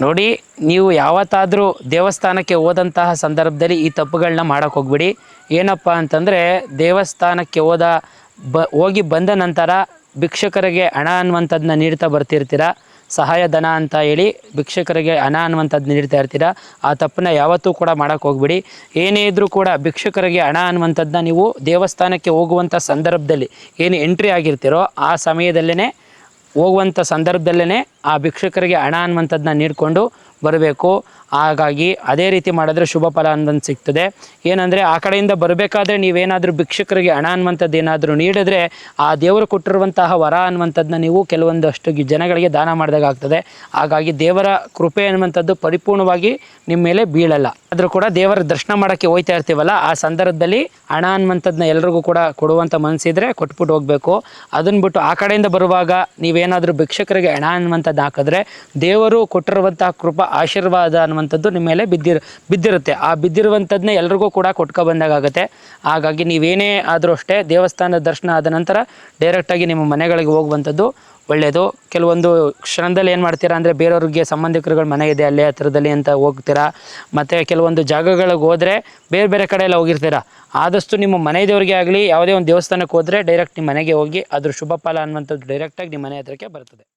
ನೋಡಿ, ನೀವು ಯಾವತ್ತಾದರೂ ದೇವಸ್ಥಾನಕ್ಕೆ ಹೋದಂತಹ ಸಂದರ್ಭದಲ್ಲಿ ಈ ತಪ್ಪುಗಳನ್ನ ಮಾಡೋಕ್ಕೆ ಹೋಗ್ಬಿಡಿ. ಏನಪ್ಪ ಅಂತಂದರೆ, ದೇವಸ್ಥಾನಕ್ಕೆ ಹೋಗಿ ಬಂದ ನಂತರ ಭಿಕ್ಷುಕರಿಗೆ ಹಣ ಅನ್ನುವಂಥದ್ದನ್ನ ನೀಡ್ತಾ ಬರ್ತಿರ್ತೀರ. ಸಹಾಯಧನ ಅಂತ ಹೇಳಿ ಭಿಕ್ಷುಕರಿಗೆ ಹಣ ಅನ್ನುವಂಥದ್ದು ನೀಡ್ತಾ ಇರ್ತೀರ. ಆ ತಪ್ಪನ್ನ ಯಾವತ್ತೂ ಕೂಡ ಮಾಡೋಕ್ಕೆ ಹೋಗ್ಬಿಡಿ. ಏನೇ ಇದ್ದರೂ ಕೂಡ ಭಿಕ್ಷುಕರಿಗೆ ಹಣ ಅನ್ನುವಂಥದ್ದನ್ನ ನೀವು ದೇವಸ್ಥಾನಕ್ಕೆ ಹೋಗುವಂಥ ಸಂದರ್ಭದಲ್ಲಿ ಏನು ಎಂಟ್ರಿ ಆಗಿರ್ತೀರೋ ಆ ಸಮಯದಲ್ಲೇ ಹೋಗುವಂಥ ಸಂದರ್ಭದಲ್ಲೇ ಆ ಭಿಕ್ಷುಕರಿಗೆ ಹಣ ಅನ್ನುವಂಥದ್ದನ್ನ ನೀಡಿಕೊಂಡು ಬರಬೇಕು. ಹಾಗಾಗಿ ಅದೇ ರೀತಿ ಮಾಡಿದ್ರೆ ಶುಭ ಫಲ ಅನ್ನೋದು ಸಿಗ್ತದೆ. ಏನಂದರೆ, ಆ ಕಡೆಯಿಂದ ಬರಬೇಕಾದ್ರೆ ನೀವೇನಾದರೂ ಭಿಕ್ಷುಕರಿಗೆ ಹಣ ಅನ್ನುವಂಥದ್ದು ಏನಾದರೂ ನೀಡಿದ್ರೆ ಆ ದೇವರು ಕೊಟ್ಟಿರುವಂತಹ ವರ ಅನ್ನುವಂಥದ್ದನ್ನ ನೀವು ಕೆಲವೊಂದಷ್ಟು ಜನಗಳಿಗೆ ದಾನ ಮಾಡಿದಾಗ ಆಗ್ತದೆ. ಹಾಗಾಗಿ ದೇವರ ಕೃಪೆ ಅನ್ನುವಂಥದ್ದು ಪರಿಪೂರ್ಣವಾಗಿ ನಿಮ್ಮ ಮೇಲೆ ಬೀಳಲ್ಲ. ಆದರೂ ಕೂಡ ದೇವರ ದರ್ಶನ ಮಾಡೋಕ್ಕೆ ಹೋಗ್ತಾ ಇರ್ತೀವಲ್ಲ, ಆ ಸಂದರ್ಭದಲ್ಲಿ ಹಣ ಅನ್ನುವಂಥದ್ದನ್ನ ಎಲ್ರಿಗೂ ಕೂಡ ಕೊಡುವಂಥ ಮನಸ್ಸಿದ್ರೆ ಕೊಟ್ಬಿಟ್ಟು ಹೋಗಬೇಕು. ಅದನ್ನು ಬಿಟ್ಟು ಆ ಕಡೆಯಿಂದ ಬರುವಾಗ ನೀವೇನಾದರೂ ಭಿಕ್ಷುಕರಿಗೆ ಹಣ ಅನ್ನುವಂಥದ್ದು ಹಾಕಿದ್ರೆ ದೇವರು ಕೊಟ್ಟಿರುವಂತಹ ಕೃಪಾ ಆಶೀರ್ವಾದ ಅನ್ನುವಂಥದ್ದು ನಿಮ್ಮ ಮೇಲೆ ಬಿದ್ದಿರುತ್ತೆ. ಆ ಬಿದ್ದಿರುವಂಥದ್ದನ್ನೇ ಎಲ್ರಿಗೂ ಕೂಡ ಬಂದಾಗುತ್ತೆ. ಹಾಗಾಗಿ ನೀವೇನೇ ಆದರೂ ಅಷ್ಟೇ ದೇವಸ್ಥಾನದ ದರ್ಶನ ಆದ ನಂತರ ಡೈರೆಕ್ಟಾಗಿ ನಿಮ್ಮ ಮನೆಗಳಿಗೆ ಹೋಗುವಂಥದ್ದು ಒಳ್ಳೆಯದು. ಕೆಲವೊಂದು ಕ್ಷಣದಲ್ಲಿ ಏನು ಮಾಡ್ತೀರಾ ಅಂದರೆ, ಬೇರೆಯವ್ರಿಗೆ ಸಂಬಂಧಿಕರುಗಳ ಮನೆ ಇದೆ ಅಲ್ಲೇ ಹತ್ರದಲ್ಲಿ ಅಂತ ಹೋಗ್ತೀರಾ. ಮತ್ತು ಕೆಲವೊಂದು ಜಾಗಗಳಿಗೆ ಹೋದರೆ ಬೇರೆ ಬೇರೆ ಕಡೆ ಎಲ್ಲ ಹೋಗಿರ್ತೀರ. ಆದಷ್ಟು ನಿಮ್ಮ ಮನೆ ದೇವರಿಗೆ ಆಗಲಿ ಯಾವುದೇ ಒಂದು ದೇವಸ್ಥಾನಕ್ಕೆ ಹೋದರೆ ಡೈರೆಕ್ಟ್ ನಿಮ್ಮ ಮನೆಗೆ ಹೋಗಿ ಅದ್ರ ಶುಭ ಫಲ ಅನ್ನುವಂಥದ್ದು ಡೈರೆಕ್ಟಾಗಿ ನಿಮ್ಮ ಮನೆ ಹತ್ರಕ್ಕೆ ಬರ್ತದೆ.